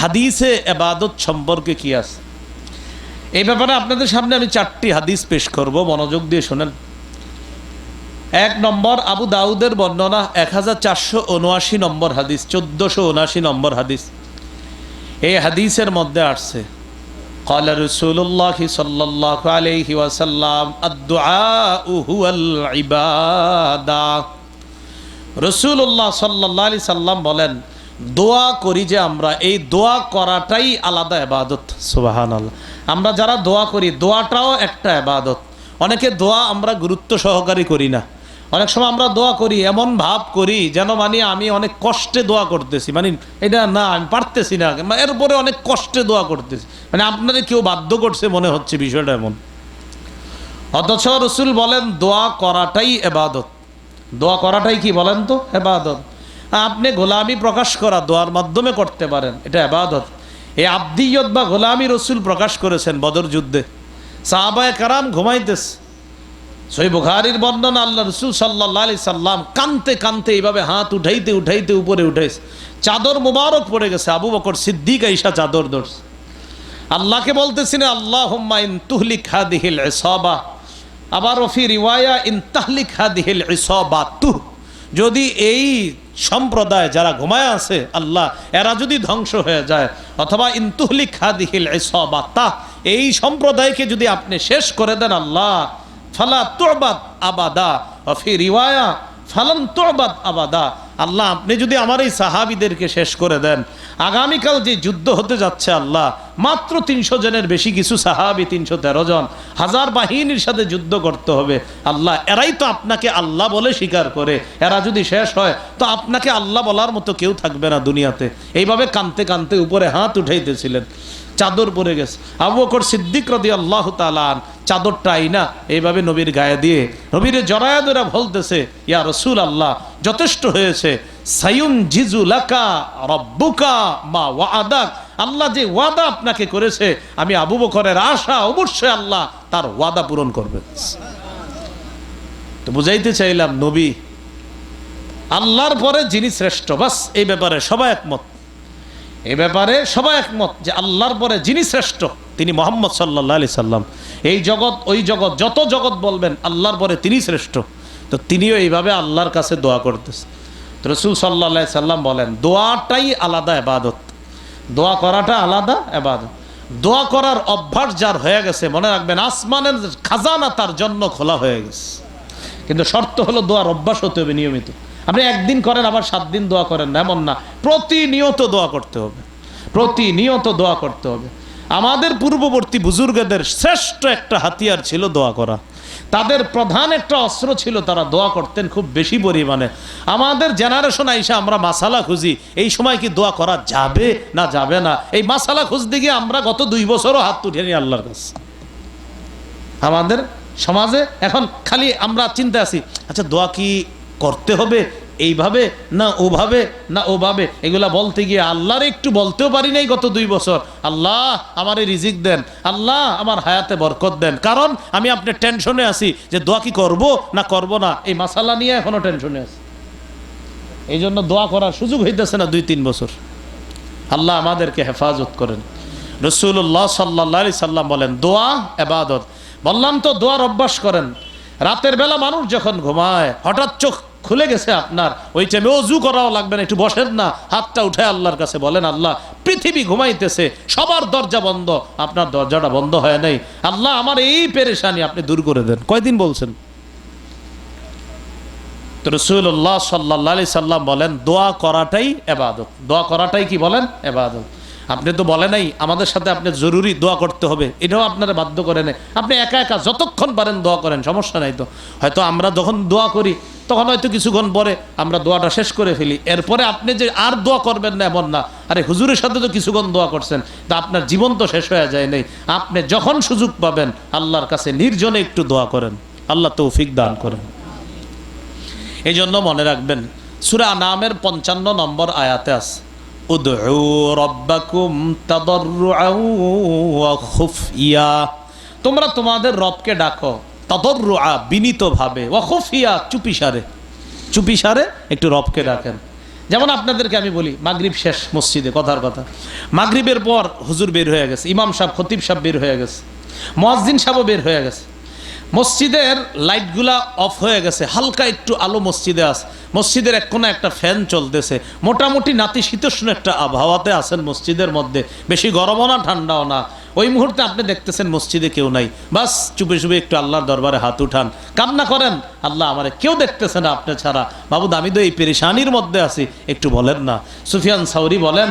হাদিসে ইবাদত সম্পর্কে কি আছে এই ব্যাপারে আপনাদের সামনে আমি 4টি হাদিস পেশ করব, মনোযোগ দিয়ে শুনেন। 1 নম্বর আবু দাউদের বর্ণনা 1479 নম্বর হাদিস, 1479 নম্বর হাদিস। এই হাদিসের মধ্যে আসছে قال رسول الله صلى الله عليه وسلم الدعاء هو العبادة। রাসূলুল্লাহ সাল্লাল্লাহু আলাইহি সাল্লাম বলেন, দোয়া করি যে আমরা, এই দোয়া করাটাই আলাদা ইবাদত। সুবহানাল্লাহ। আমরা যারা দোয়া করি, দোয়াটাও একটা ইবাদত। অনেকে দোয়া আমরা গুরুত্ব সহকারে করি না। অনেক সময় আমরা দোয়া করি এমন ভাব করি যেন মানে আমি অনেক কষ্টে দোয়া করতেছি, মানে এটা না আমি পারতেছি না, এরপরে অনেক কষ্টে দোয়া করতেছি, মানে আপনাদের কেউ বাধ্য করছে মনে হচ্ছে বিষয়টা এমন। অথচ রাসূল বলেন দোয়া করাটাই ইবাদত। দোয়া করাটাই কি বলেন তো? ইবাদত। আপনি গোলামি প্রকাশ করা দোয়ার মাধ্যমে করতে পারেন, এটা ইবাদত। এই আবদিয়ত বা গোলামি রাসূল প্রকাশ করেছেন বদর যুদ্ধে। সাহাবায়ে কেরাম ঘুমাইতেছে, সহিহ বুখারীর বর্ণনা, আল্লাহ রাসূল সাল্লাল্লাহু আলাইহি সাল্লাম কানতে কানতে এইভাবে হাত উঠাইতে উঠাইতে উপরে উঠাইছে, চাদর মুবারক পড়ে গেছে। আবু বকর সিদ্দিক আইসা চাদর ধরছে, আল্লাহকে বলতেছিলেন আল্লাহুম্মা ইন তুহলিক হাদিহিল ইসাবা, আবার ফি রিওয়ায়া ইন তাহলিক হাদিহিল ইসাবাতু, যদি এই সম্প্রদায় যারা ঘুমায় আছে আল্লাহ এরা যদি ধ্বংস হয়ে যায়, অথবা ইন তুহলিক হাদিহিল ইসাবাতা, এই সম্প্রদায়কে যদি আপনি শেষ করে দেন আল্লাহ, ফালা তুবাদ আবাদা, ফি রিওয়ায়া ফালান তুবাদ আবাদা, আল্লাহ আপনি যদি আমার এই সাহাবীদেরকে শেষ করে দেন, আগামীকাল যে যুদ্ধ হতে যাচ্ছে আল্লাহ, মাত্র 300 জনের বেশি কিছু সাহাবী, 313 জন, 1000 বাহিনীর সাথে যুদ্ধ করতে হবে আল্লাহ, এরাই তো আপনাকে আল্লাহ বলে স্বীকার করে, এরা যদি শেষ হয় তো আপনাকে আল্লাহ বলার মতো কেউ থাকবে না দুনিয়াতে। এইভাবে কানতে কানতে উপরে হাত উঠাইতেছিলেন, চাদর পরে গেছে। আবু বকর সিদ্দিক রাদিয়াল্লাহু তাআলা চাদরটা আইনা এইভাবে নবীর গায়ে দিয়ে নবীরে জড়ায়া ধরে বলতেছে, ইয়া রাসূলুল্লাহ যথেষ্ট হয়েছে, সায়ুনজিজু লাকা রাব্বুকা মা ওয়াদাক, আল্লাহ যে ওয়াদা আপনাকে করেছে, আমি আবু বকরের আশা অবশ্যই আল্লাহ তার ওয়াদা পূরণ করবে। তো বুঝাইতে চাইলাম নবী আল্লাহর পরে যিনি শ্রেষ্ঠ, বাস এই ব্যাপারে সবাই একমত। এই ব্যাপারে সবাই একমত যে আল্লাহর পরে যিনি শ্রেষ্ঠ তিনি মুহাম্মদ সাল্লাল্লাহু আলাইহি সাল্লাম। এই জগৎ ওই জগৎ যত জগৎ বলবেন আল্লাহর পরে তিনি শ্রেষ্ঠ। তো তিনিও এইভাবে আল্লাহর কাছে দোয়া করতেছে। তো রাসূল সাল্লাল্লাহু আলাইহি সাল্লাম বলেন দোয়াটাই আলাদা ইবাদত, দোয়া করাটা আলাদা ইবাদত। দোয়া করার অভ্যাস যার হয়ে গেছে, মনে রাখবেন আসমানের খাজানা তার জন্য খোলা হয়ে গেছে। কিন্তু শর্ত হলো দোয়ার অভ্যাস হতে হবে নিয়মিত। আপনি একদিন করেন আবার 7 দিন দোয়া করেন না, এমন না, প্রতিনিয়ত দোয়া করতে হবে, প্রতিনিয়ত দোয়া করতে হবে। আমাদের পূর্ববর্তী বুজুর্গদের শ্রেষ্ঠ একটা হাতিয়ার ছিল দোয়া করা, তাদের প্রধান একটা অস্ত্র ছিল, তারা দোয়া করতেন খুব বেশি পরিমাণে। আমাদের জেনারেশন আইসা আমরা মাসালা খুঁজি, এই সময় কি দোয়া করা যাবে না যাবে না, এই মাসালা খুঁজতে গিয়ে আমরা গত 2 বছরও হাত উঠিনি আল্লাহর কাছে। আমাদের সমাজে এখন খালি আমরা চিন্তা আছি, আচ্ছা দোয়া কি করতে হবে এইভাবে না ওভাবে না ওভাবে, এগুলা বলতে গিয়ে আল্লাহর একটু বলতেও পারি নাই গত 2 বছর, আল্লাহ আমারে রিজিক দেন, আল্লাহ আমার হায়াতে বরকত দেন, কারণ আমি আপনার টেনশনে আছি যে দোয়া কি করব না করব না, এই মাসালা নিয়ে এখনো টেনশনে আছি। এই জন্য দোয়া করার সুযোগ হইতেছে না 2-3 বছর। আল্লাহ আমাদেরকে হেফাজত করেন। রাসূলুল্লাহ সাল্লাল্লাহু আলাইহি সাল্লাম বলেন দোয়া ইবাদত। বললাম তো দোয়ার অভ্যাস করেন। রাতের বেলা মানুষ যখন ঘুমায়, হঠাৎ চোখ খুলে গেছে আপনার, ওই টাইমে ওযু করাও লাগবে না, একটু বসেন না, হাতটা উঠে আল্লাহর কাছে বলেন, আল্লাহ পৃথিবী ঘুমাইতেছে, সবার দরজা বন্ধ, আপনার দরজাটা বন্ধ হয় নাই, আল্লাহ আমার এই পেরেশানি আপনি দূর করে দেন। কয়দিন বলছেন? তো রাসূলুল্লাহ সাল্লাল্লাহু আলাইহি সাল্লাম বলেন দোয়া করাটাই ইবাদত। দোয়া করাটাই কি বলেন? ইবাদত। আপনি তো বলে নাই আমাদের সাথে আপনি জরুরি দোয়া করতে হবে, এটাও আপনারা বাধ্য করে নেই। আপনি একা একা যতক্ষণ পারেন দোয়া করেন, সমস্যা নাই। তো হয়তো আমরা যখন দোয়া করি তখন হয়তো কিছুক্ষণ পরে আমরা দোয়াটা শেষ করে ফেলি, এরপরে আপনি যে আর দোয়া করবেন না এমন না। আরে হুজুরের সাথে তো কিছুক্ষণ দোয়া করছেন, তা আপনার জীবন তো শেষ হয়ে যায় নাই। আপনি যখন সুযোগ পাবেন আল্লাহর কাছে নির্জনে একটু দোয়া করেন, আল্লাহ তৌফিক দান করেন। এই জন্য মনে রাখবেন সূরা আনামের 55 নম্বর আয়াতে আছে, উদউ রাব্বাকুম তাদাররুআন ওয়া খুফিয়া, তোমরা তোমাদের রবকে ডাকো তাদাররুআ বিনীতভাবে, ওয়া খুফিয়া চুপিসারে, চুপিসারে একটু রবকে ডাকেন। যেমন আপনাদেরকে আমি বলি, মাগরিব শেষ মসজিদে, কথার কথা, মাগরিবের পর হুজুর বের হয়ে গেছে, ইমাম সাহেব খতিব সাহেব বের হয়ে গেছে, মুয়াজ্জিন সাহেবও বের হয়ে গেছে, মসজিদের লাইটগুলা অফ হয়ে গেছে, হালকা একটু আলো মসজিদে আছে, মসজিদের এক কোণে একটা ফ্যান চলতেছে, মোটামুটি নাতিশীতোষ্ণ একটা আবহাওয়াতে আছেন মসজিদের মধ্যে, বেশি গরমও না ঠান্ডাও না। ওই মুহূর্তে আপনি দেখতেছেন মসজিদে কেউ নাই, বাস চুপে চুপে একটু আল্লাহর দরবারে হাত উঠান, কান্না করেন, আল্লাহ আমারে কেউ দেখতেছে না আপনি ছাড়া, মাবুদ আমি তো এই পেরেশানির মধ্যে আছি, একটু বলেন না। সুফিয়ান সাউরি বলেন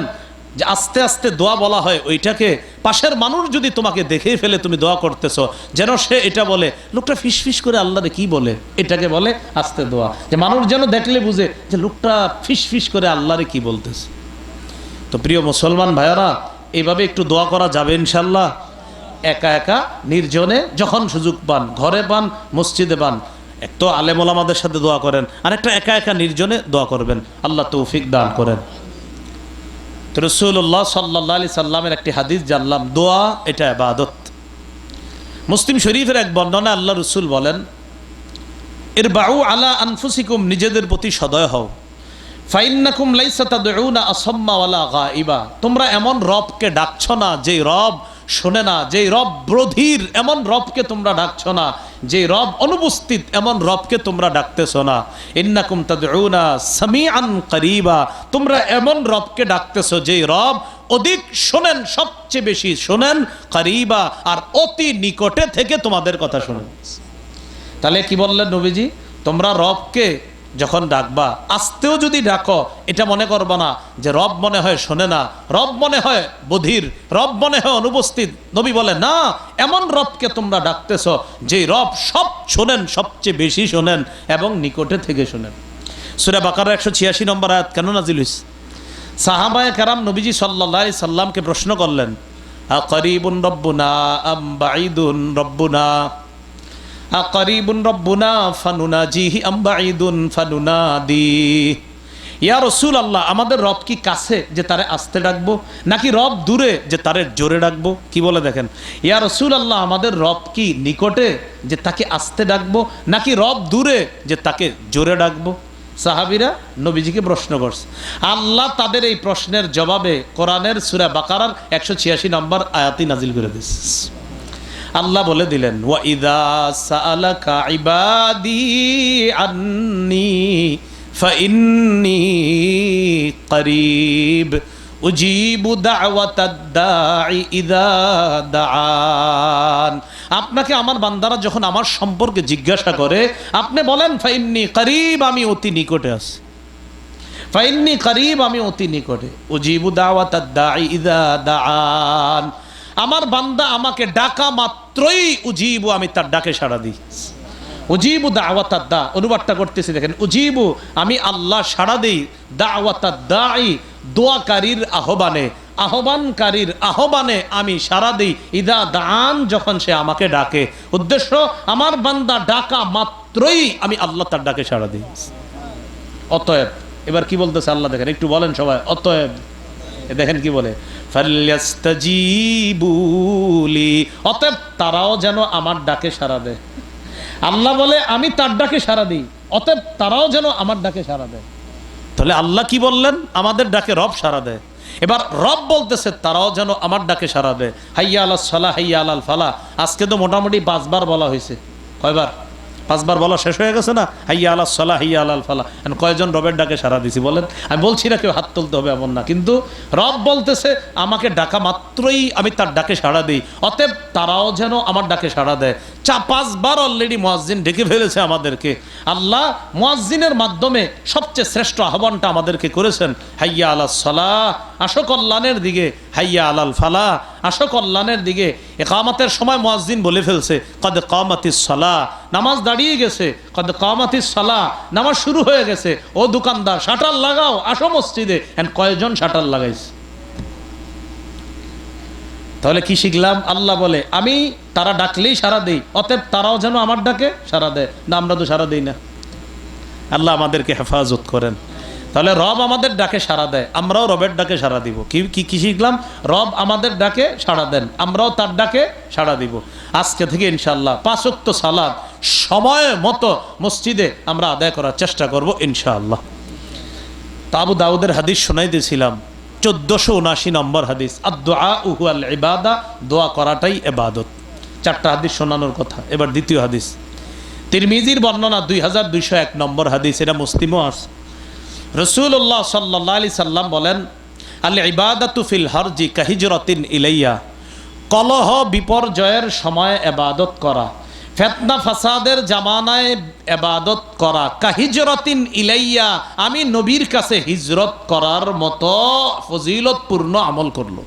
যে আস্তে আস্তে দোয়া বলা হয় ওইটাকে, পাশের মানুষ যদি তোমাকে দেখেই ফেলে তুমি দোয়া করতেছো, যেন সে এটা বলে লোকটা ফিস ফিস করে আল্লাহরে কি বলে, এটাকে বলে আস্তে দোয়া, যে মানুষ যেন দেখলে বুঝে যে লোকটা ফিস ফিস করে আল্লাহরে কি বলতেছে। তো প্রিয় মুসলমান ভাইয়ারা, এইভাবে একটু দোয়া করা যাবে ইনশাল্লাহ, একা একা নির্জনে, যখন সুযোগ পান, ঘরে পান, মসজিদে পান। এক তো আলেম ওলামাদের সাথে দোয়া করেন, আর একটা একা একা নির্জনে দোয়া করবেন, আল্লাহ তৌফিক দান করেন। তো রাসূলুল্লাহ সাল্লাল্লাহু আলাইহি সাল্লামের একটি হাদিস জানলাম, দোয়া এটা ইবাদত। মুসলিম শরীফের এক বর্ণনা আল্লাহ রসুল বলেন, ইরবাউ আলা আনফুসিকুম, নিজেদের প্রতি সদয় হও, ফাইন্নাকুম লাইসা তাদউনা আসাম্মা ওয়ালা গায়িবা, তোমরা এমন রবকে ডাকছ না যেই রব শোনে না, যেই রব বধির এমন রবকে তোমরা ডাকছ না, যেই রব অনুপস্থিত এমন রবকে তোমরা ডাকতেছ না। ইন্নাকুম তাদউনা সামিআন করিবা, তোমরা এমন রবকে ডাকতেছ যেই রব অধিক শোনেন, সবচেয়ে বেশি শোনেন, করিবা, আর অতি নিকটে থেকে তোমাদের কথা শোনেন। তাহলে কি বললেন নবীজি, তোমরা রবকে যখন ডাকবা, আস্তেও যদি ডাকো, এটা মনে করবা না যে রব মনে হয় শোনে না, রব মনে হয় বধির, রব মনে হয় অনুপস্থিত। নবী বলে না, এমন রবকে তোমরা ডাকতেছ যে রব সব শোনেন, সবচেয়ে বেশি শোনেন এবং নিকটে থেকে শোনেন। সূরা বাকারা 186 নম্বর আয়াত কেন নাজিল হইছে? সাহাবায়ে কেরাম নবীজি সাল্লাল্লাহু আলাইহি সাল্লামকে প্রশ্ন করলেন, আকারিবুন রব্বুনা আম বাঈদুন রব্বুনা, আকারিবুন রব্বুনা ফানুনাজিহি আম বাঈদুন ফানুনাদি। ইয়া রাসূলুল্লাহ, আমাদের রব কি কাছে যে তারে আস্তে ডাকবো, নাকি রব দূরে যে তারে জোরে ডাকবো? কি বলে দেখেন, ইয়া রাসূলুল্লাহ, আমাদের রব কি নিকটে যে তাকে আস্তে ডাকবো, নাকি রব দূরে যে তাকে জোরে ডাকবো? সাহাবীরা নবীজিকে প্রশ্ন করছে। আল্লাহ তাদের এই প্রশ্নের জবাবে কোরআনের সূরা বাকারার 186 নম্বর আয়াতই নাজিল করে দিয়েছে। আল্লাহ বলে দিলেন, ওয়া ইযা সাআলাকা ইবাদি আন্নী ফাইন্নী করিব উজিবু দাওয়াতাদ দাঈ ইযা দাআন। আপনাকে আমার বান্দারা যখন আমার সম্পর্কে জিজ্ঞাসা করে, আপনি বলেন ফাইন্নী করিব, আমি অতি নিকটে আছি। ফাইন্নী করিব, আমি অতি নিকটে। উজিবু দাওয়াতাদ দাঈ ইযা দাআন, আমার বান্দা আমাকে ডাকা মাত্রই উজিবু, আমি তার ডাকে সাড়া দিই। উজিবু দাওয়াতাদ দা, অনুবাদটা করতেছি দেখেন, উজিবু আমি আল্লাহ সাড়া দেই, দাওয়াতাদ দাঈ দোয়াকারীর আহ্বানে, আহ্বানকারীর আহ্বানে আমি সাড়া দিই, ইদা দান যখন সে আমাকে ডাকে। উদ্দেশ্য, আমার বান্দা ডাকা মাত্রই আমি আল্লাহ তার ডাকে সাড়া দিই। অতএব, এবার কি বলতেছে আল্লাহ দেখেন, একটু বলেন সবাই, অতএব দেখেন কি বলে, ফাল্যাস্তাজিবুলি, অতএব তারাও যেন আমার ডাকে সাড়া দেয়। আল্লাহ বলে আমি তার ডাকে সাড়া দিই, অতএব তারাও যেন আমার ডাকে সাড়া দেয়। তাহলে আল্লাহ কি বললেন? আমাদের ডাকে রব সাড়া দেয়। এবার রব বলতেছে তারাও যেন আমার ডাকে সাড়া দেয়। হাইয়া আলাস সালাহ হাইয়া আলাল ফালাহ, আজকে তো মোটামুটি 5 বার বলা হয়েছে। কয়বার? 5 বার বলা শেষ হয়ে গেছে না? হাইয়া আলাস সালাহ হাইয়া আলাল ফালাহ। কয়জন রবের ডাকে সাড়া দিছি বলেন? আমি বলছি না কেউ হাত তুলতে হবে এমন না, কিন্তু রব বলতেছে আমাকে ডাকা মাত্রই আমি তার ডাকে সাড়া দিই, অতএব তারাও যেন আমার ডাকে সাড়া দেয়। 5 বার অলরেডি মুয়াজ্জিন ডেকে ফেলেছে আমাদেরকে। আল্লাহ মুয়াজ্জিনের মাধ্যমে সবচেয়ে শ্রেষ্ঠ আহ্বানটা আমাদেরকে করেছেন, হাইয়া আলাস সালাহ, আসো কল্যাণের দিকে, হাইয়া আলাল ফালাহ, আসো কল্যাণের দিকে। ইকামতের সময় মুয়াজ্জিন বলে ফেলছে, কদ কামাতিস সালাহ, নামাজ দাঁড়িয়ে গেছে, কদ কামাতিস সালাহ, নামাজ শুরু হয়ে গেছে। ও দোকানদার, শাটার লাগাও, আসো মসজিদে। কয়জন শাটার লাগাইছে? তাহলে কি শিখলাম? আল্লাহ বলে আমি তারা ডাকলেই সাড়া দেই, অতএব তারাও যেন আমার ডাকে সাড়া দেয়। না, আমরা তো সাড়া দিই না। আল্লাহ আমাদেরকে হেফাজত করেন। তাহলে রব আমাদের ডাকে সাড়া দেয়, আমরাও রবের ডাকে সাড়া দিব। কি শিখলাম? রব আমাদের ডাকে সাড়া দেন, আমরাও তার ডাকে সাড়া দিব। আজকে থেকে ইনশাআল্লাহ 5 ওয়াক্ত সালাত সময় মতো মসজিদে আমরা আদায় করার চেষ্টা করব ইনশাআল্লাহ। তো আবু দাউদের হাদিস শোনাই দিয়েছিলাম 1479 নম্বর হাদিস, আদ-দুআউ হুয়াল ইবাদা, দোয়া করাটাই ইবাদত। 4টা হাদিস শোনানোর কথা। এবার দ্বিতীয় হাদিস, তিরমিজির বর্ণনা 2201 নম্বর হাদিস, এটা মুসলিমও আছে। রাসূলুল্লাহ সাল্লাল্লাহু আলাইহি সাল্লাম বলেন, আল ইবাদাতু ফিল হারজি কাহিজরাতিন ইলাইয়া, কলহ বিপর্যয়ের সময় ইবাদত করা, ফিতনা ফাসাদের জামানায় ইবাদত করা, কাহিজরাতিন ইলাইয়া, আমি নবীর কাছে হিজরত করার মতো ফজিলতপূর্ণ আমল করল।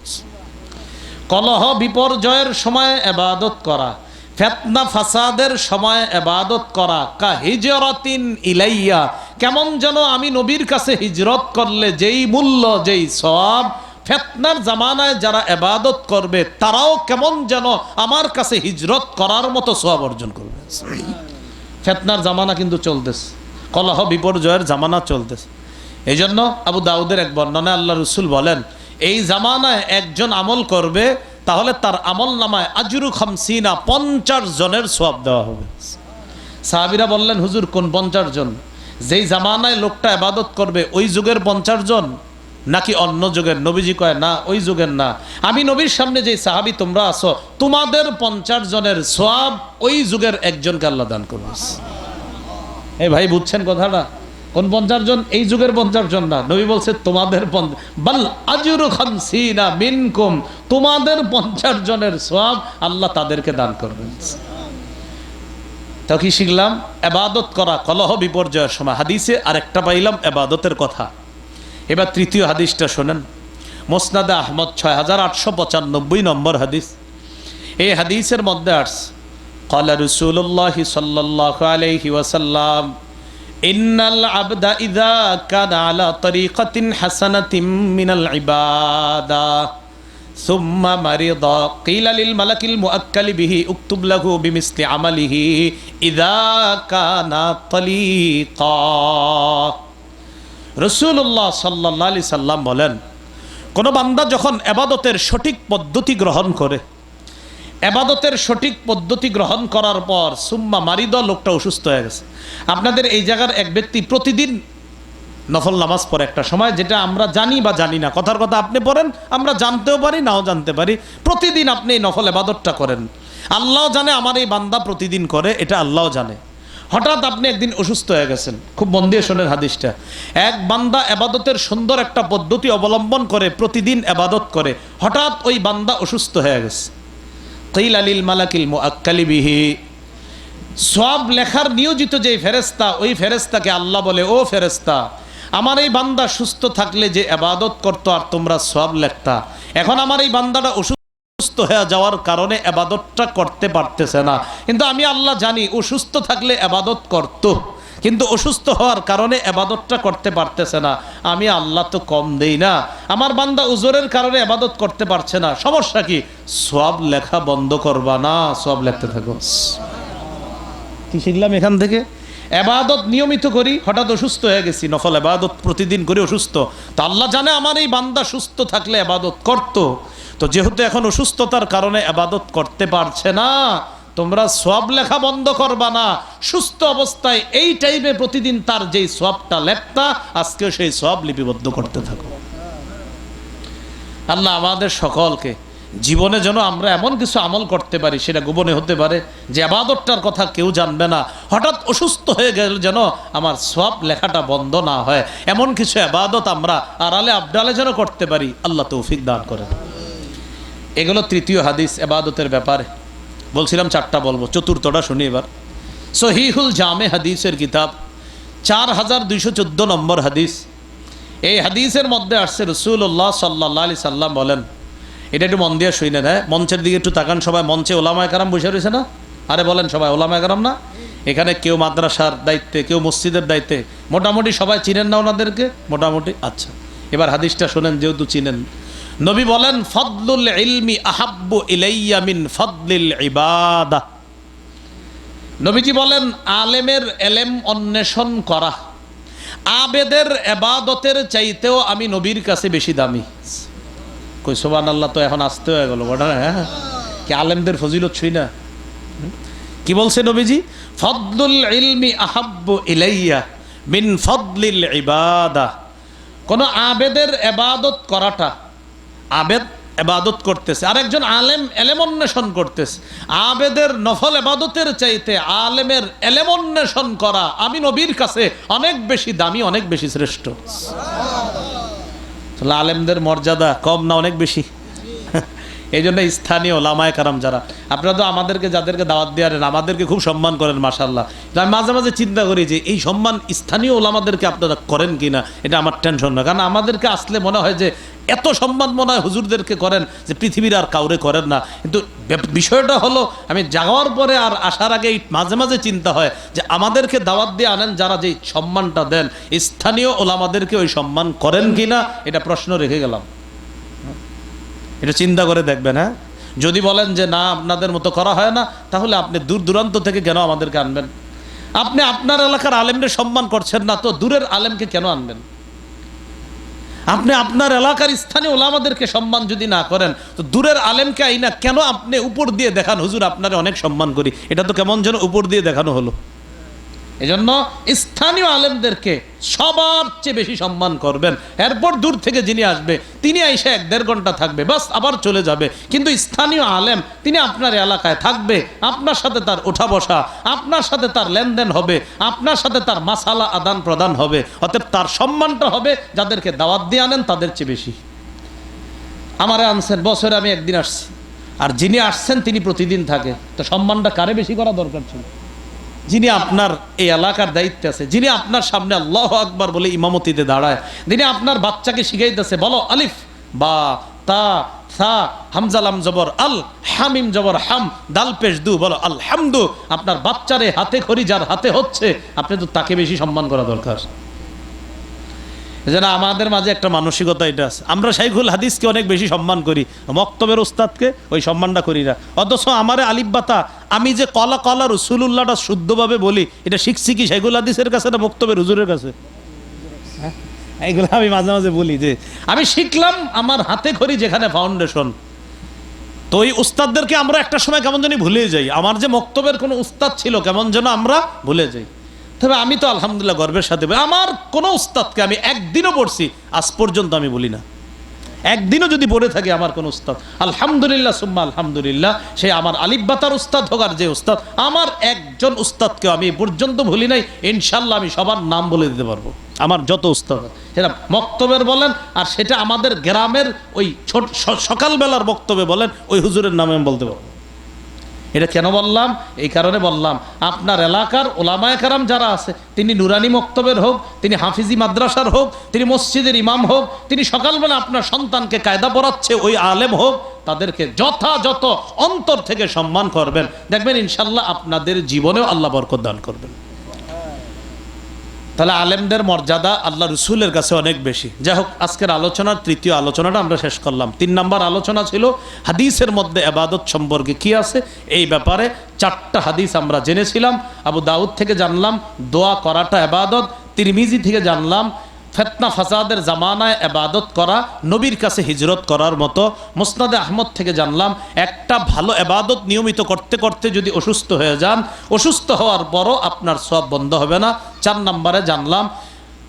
কলহ বিপর্যয়ের সময় ইবাদত করা, ফিতনা ফাসাদের সময় ইবাদত করা, কাহিজরাতিন ইলাইয়া, কেমন যেন আমি নবীর কাছে হিজরত করলে যেই মূল্য যেই সওয়াব, ফিতনার জামানায় যারা ইবাদত করবে তারাও কেমন যেন আমার কাছে হিজরত করার মতো সওয়াব অর্জন করবে। ফিতনার জামানা কিন্তু চলতেছে, কলহ বিপর্যয়ের জামানা চলতেছে। এই জন্য আবু দাউদের এক বর্ণনায় আল্লাহ রসুল বলেন, এই জামানায় একজন আমল করবে তাহলে তার আমল নামায় আজরু খামসিনা, 50 জনের সওয়াব দেওয়া হবে। সাহাবীরা বললেন, হুজুর কোন 50 জন? যেই জামানায় লোকটা ইবাদত করবে ওই যুগের 50 জন নাকি অন্য যুগের? নবীজি কয়, না ওই যুগের না, আমি নবীর সামনে যে সাহাবী তোমরা আছো তোমাদের 50 জনের সওয়াব ওই যুগের একজনকে আল্লাহ দান করবে। এই ভাই বুঝছেন কথাটা? কোন 50 জন? এই যুগের 50 জন না, নবী বলছে তোমাদের বাল আজরু খামসিনা মিনকুম, তোমাদের 50 জনের সওয়াব আল্লাহ তাদেরকে দান করবেন। তো কি শিখলাম? ইবাদত করা কলহ বিপর্যয়ের সময়। হাদিসে আরেকটা পাইলাম ইবাদতের কথা। এবার তৃতীয় হাদিসটা শোনেন, মুসনাদে আহমদ 6895 নম্বর হাদিস। এই হাদিসের মধ্যে আসছে, ক্বালা রাসূলুল্লাহি সাল্লাল্লাহু আলাইহি ওয়াসাল্লাম, ইন্নাল আবদা ইযা কানা আলা তরিকাতিন হাসানাতিন মিনাল ইবাদা সুম্মা মারিদা কিলা লিল মালাকিল মুআক্কালি বিহি উকতুব লাহু বিমিসলি আমালিহি ইযা কানা তালিকা। রাসূলুল্লাহ সাল্লাল্লাহু আলাইহি সাল্লাম বলেন, কোন বান্দা যখন ইবাদতের সঠিক পদ্ধতি গ্রহণ করে, ইবাদতের সঠিক পদ্ধতি গ্রহণ করার পর সুম্মা মারিদা, লোকটা অসুস্থ হয়ে গেছে। আপনাদের এই জায়গার এক ব্যক্তি প্রতিদিন নফল নামাজ পড়ে একটা সময়, যেটা আমরা জানি বা জানি না, কথার কথা আপনি পড়েন, আমরা জানতেও পারি নাও জানতে পারি, প্রতিদিন আপনি এই নফল ইবাদতটা করেন। আল্লাহ জানে আমার এই বান্দা প্রতিদিন করে, এটা আল্লাহ জানে। হঠাৎ আপনি একদিন অসুস্থ হয়ে গেছেন। খুব মন দিয়ে শোনেন হাদিসটা। এক বান্দা ইবাদতের সুন্দর একটা পদ্ধতি অবলম্বন করে প্রতিদিন ইবাদত করে, হঠাৎ ওই বান্দা অসুস্থ হয়ে গেছে। কিলা লিল মালাকিল মুআক্কালি বিহি, সওয়াব লেখার নিয়োজিত যে ফেরেশতা, ওই ফেরেশতাকে আল্লাহ বলে, ও ফেরেশতা, আমার এই বান্দা সুস্থ থাকলে যে ইবাদত করতো আর তোমরা সওয়াব লেখতা, এখন আমার এই বান্দাটা অসুস্থ হয়ে যাওয়ার কারণে ইবাদতটা করতে পারতেছে না, কিন্তু আমি আল্লাহ জানি ও সুস্থ থাকলে ইবাদত করতো, কিন্তু অসুস্থ হওয়ার কারণে ইবাদতটা করতে পারতেছে না। আমি আল্লাহ তো কম দেই না, আমার বান্দা উজরের কারণে ইবাদত করতে পারছে না, সমস্যা কি? সওয়াব লেখা বন্ধ করবা না, সওয়াব লিখতে থাকো। কি শিখলাম এখান থেকে? ইবাদত নিয়মিত করি, হঠাৎ অসুস্থ হয়ে গেছি, নফল ইবাদত প্রতিদিন করি, অসুস্থ, তো আল্লাহ জানে আমার এই বান্দা সুস্থ থাকলে ইবাদত করতো, তো যেহেতু এখন অসুস্থতার কারণে ইবাদত করতে পারছে না, তোমরা সওয়াব লেখা বন্ধ করবা না। সুস্থ অবস্থায় এই টাইমে প্রতিদিন তার যেই সওয়াবটা লেখতা, আজকেও সেই সওয়াব লিপিবদ্ধ করতে থাকো। আল্লাহ আমাদের সকলকে জীবনে যেন আমরা এমন কিছু আমল করতে পারি, সেটা গোপনে হতে পারে, যে ইবাদতটার কথা কেউ জানবে না, হঠাৎ অসুস্থ হয়ে গেলে যেন আমার সওয়াব লেখাটা বন্ধ না হয়, এমন কিছু ইবাদত আমরা আড়ালে আবডালে যেন করতে পারি। আল্লাহ তৌফিক দান করেন। এগুলো তৃতীয় হাদিস ইবাদতের ব্যাপারে। বলছিলাম 4টা বলবো, চতুর্থটা শুনি এবার। সহিহুল জামে হাদিসের কিতাব 4214 নম্বর হাদিস। এই হাদিসের মধ্যে আসছে, রাসূলুল্লাহ সাল্লাল্লাহু আলাইহি সাল্লাম বলেন, এটা একটু মন দিয়ে শুনে নেয়, মঞ্চের দিকে একটু তাকান সবাই। মঞ্চে ওলামায়ে কেরাম বসে রয়েছে না? আরে বলেন সবাই, ওলামায়ে কেরাম না? এখানে কেউ মাদ্রাসার দায়িত্বে, কেউ মসজিদের দায়িত্বে, মোটামুটি সবাই চিনেন না ওনাদেরকে? মোটামুটি। আচ্ছা, এবার হাদিসটা শোনেন, যেহেতু চিনেন। নবী বলেন, ফদলুল ইলমি আহাব্বু ইলাইয়া মিন ফদলিল ইবাদা। নবীজি বলেন, আলেমের এলেম অন্বেষণ করা আবেদের ইবাদতের চাইতেও আমি নবীর কাছে বেশি দামি। কই সুবহানাল্লাহ, তো এখন আসতে হয়ে গেল বড়। হ্যাঁ, কি আলেমদের ফজিলত ছুই না? কি বলছে নবীজি? ফদলুল ইলমি আহাব্বু ইলাইয়া মিন ফদলিল ইবাদা কোন আবেদের ইবাদত করাটা, আবেদ ইবাদত করতেছে আর একজন আলেম এলেম অন্বেষণ করতেছে, আবেদের নফল ইবাদতের চাইতে আলেমের এলেম অন্বেষণ করা আমি নবীর কাছে অনেক বেশি দামি, অনেক বেশি শ্রেষ্ঠ। আলেমদের মর্যাদা কম না অনেক বেশি? এই জন্য স্থানীয় ওলামায়ে কারাম যারা, আপনারা তো আমাদেরকে যাদেরকে দাওয়াত দিয়ে আনেন আমাদেরকে খুব সম্মান করেন মাশাআল্লাহ। আমি মাঝে মাঝে চিন্তা করি যে এই সম্মান স্থানীয় ওলামাদেরকে আপনারা করেন কিনা, এটা আমার টেনশন না। কারণ আমাদেরকে আসলে মনে হয় যে এত সম্মান মনে হয় হুজুরদেরকে করেন যে পৃথিবীর আর কাউরে করেন না। কিন্তু বিষয়টা হলো আমি যাওয়ার পরে আর আসার আগে মাঝে মাঝে চিন্তা হয় যে আমাদেরকে দাওয়াত দিয়ে আনেন যারা যেই সম্মানটা দেন, স্থানীয় ওলামাদেরকে ওই সম্মান করেন কিনা, এটা প্রশ্ন রেখে গেলাম। এটা চিন্তা করে দেখবেন। হ্যাঁ, যদি বলেন যে না আপনাদের মতো করা হয় না, তাহলে আপনি দূর দূরান্ত থেকে কেন আমাদেরকে আনবেন? আপনি আপনার এলাকার আলেমদের সম্মান করছেন না, তো দূরের আলেমকে কেন আনবেন? আপনি আপনার এলাকার স্থানীয় ওলামাদেরকে সম্মান যদি না করেন, তো দূরের আলেমকে আইনা কেন আপনি উপর দিয়ে দেখান হুজুর আপনারা অনেক সম্মান করি? এটা তো কেমন যেন উপর দিয়ে দেখানো হলো। এজন্য স্থানীয় আলেমদেরকে সবার চেয়ে বেশি সম্মান করবেন। এরপর দূর থেকে যিনি আসবে তিনি এসে 1-1.5 ঘন্টা থাকবে, বাস আবার চলে যাবে। কিন্তু স্থানীয় আলেম তিনি আপনার এলাকায় থাকবে, আপনার সাথে তার ওঠা বসা, আপনার সাথে তার লেনদেন হবে, আপনার সাথে তার মাসালা আদান প্রদান হবে। অতএব তার সম্মানটা হবে যাদেরকে দাওয়াত দিয়ে আনেন তাদের চেয়ে বেশি। আমারে আনছেন, বছরে আমি একদিন আসছি, আর যিনি আসছেন তিনি প্রতিদিন থাকে, তো সম্মানটা কারে বেশি করা দরকার ছিল? যিনি আপনার এই এলাকার দায়িত্বে আছে, যিনি আপনার সামনে আল্লাহু আকবার বলে ইমামতিতে দাঁড়ায়, যিনি আপনার বাচ্চাকে শিখাইতেছে বলো আলিফ বা তা সা হামজা লাম জবর আল, হামিম জবর হাম, দাল পেশ দু, বলো আলহামদু। আপনার বাচ্চারে হাতে খড়ি যার হাতে হচ্ছে, আপনি তো তাকে বেশি সম্মান করা দরকার। যেন আমাদের মাঝে একটা মানসিকতা এটা আছে, আমরা শাইখুল হাদিসকে অনেক বেশি সম্মান করি, মক্তবের উস্তাদকে ওই সম্মানটা করি না। অথচ আমারে আলিফ বাতা আমি যে কলা কলা রসুলুল্লাহটা শুদ্ধভাবে বলি, এটা শিখছি কি শাইখুল হাদিসের কাছে না মক্তবের হুজুরের কাছে? এইগুলো আমি মাঝে মাঝে বলি যে আমি শিখলাম আমার হাতে খড়ি যেখানে ফাউন্ডেশন। তো ওই উস্তাদদেরকে আমরা একটা সময় কেমন জানি ভুলে যাই। আমার যে মক্তবের কোনো উস্তাদ ছিল কেমন যেন আমরা ভুলে যাই। তবে আমি তো আলহামদুলিল্লাহ গর্বের সাথে আমার কোনো উস্তাদকে আমি একদিনও পড়ছি আজ পর্যন্ত আমি বলি না। একদিনও যদি পড়ে থাকে আমার কোনো উস্তাদ, আলহামদুলিল্লাহ সুম্মা আলহামদুলিল্লাহ, সে আমার আলিফ বাতার উস্তাদ হোক আর যে উস্তাদ, আমার একজন উস্তাদকেও আমি পর্যন্ত ভুলি নাই। ইনশাল্লাহ আমি সবার নাম বলে দিতে পারবো, আমার যত উস্তাদ, সেটা মক্তবের বলেন আর সেটা আমাদের গ্রামের ওই সকালবেলার বক্তব্যে বলেন, ওই হুজুরের নামে আমি বলতে পারবো। এটা কেন বললাম? এই কারণে বললাম আপনার এলাকার ওলামায়ে কেরাম যারা আছে, তিনি নুরানি মক্তবের হোক, তিনি হাফিজি মাদ্রাসার হোক, তিনি মসজিদের ইমাম হোক, তিনি সকালবেলা আপনার সন্তানকে কায়দা পড়াচ্ছে ওই আলেম হোক, তাদেরকে যথাযথ অন্তর থেকে সম্মান করবেন। দেখবেন ইনশাল্লাহ আপনাদের জীবনেও আল্লাহ বরকত দান করবেন। তাহলে আলেমদের মর্যাদা আল্লাহ রসুলের কাছে অনেক বেশি। যাই হোক, আজকের আলোচনার তৃতীয় আলোচনাটা আমরা শেষ করলাম। 3 নম্বর আলোচনা ছিল হাদিসের মধ্যে ইবাদত সম্পর্কে কি আছে, এই ব্যাপারে 4টা হাদিস আমরা জেনেছিলাম। আবু দাউদ থেকে জানলাম দোয়া করাটা ইবাদত, তিরমিজি থেকে জানলাম ফিতনা ফাসাদের জামানায় ইবাদত করা নবীর কাছে হিজরত করার মতো, মুসনাদে আহমদ থেকে জানলাম একটা ভালো ইবাদত নিয়মিত করতে করতে যদি অসুস্থ হয়ে যান, অসুস্থ হওয়ার পরও আপনার সওয়াব বন্ধ হবে না। 4 নম্বরে জানলাম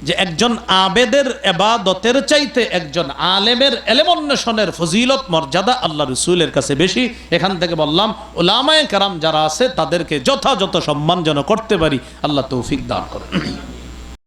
যে একজন আবেদের ইবাদতের চাইতে একজন আলেমের ইলম অন্বেষণের ফজিলত মর্যাদা আল্লাহ রাসূলের কাছে বেশি। এখান থেকে বললাম উলামায়ে কেরাম যারা আছে তাদেরকে যথাযথ সম্মান যেন করতে পারি, আল্লাহ তৌফিক দান করেন।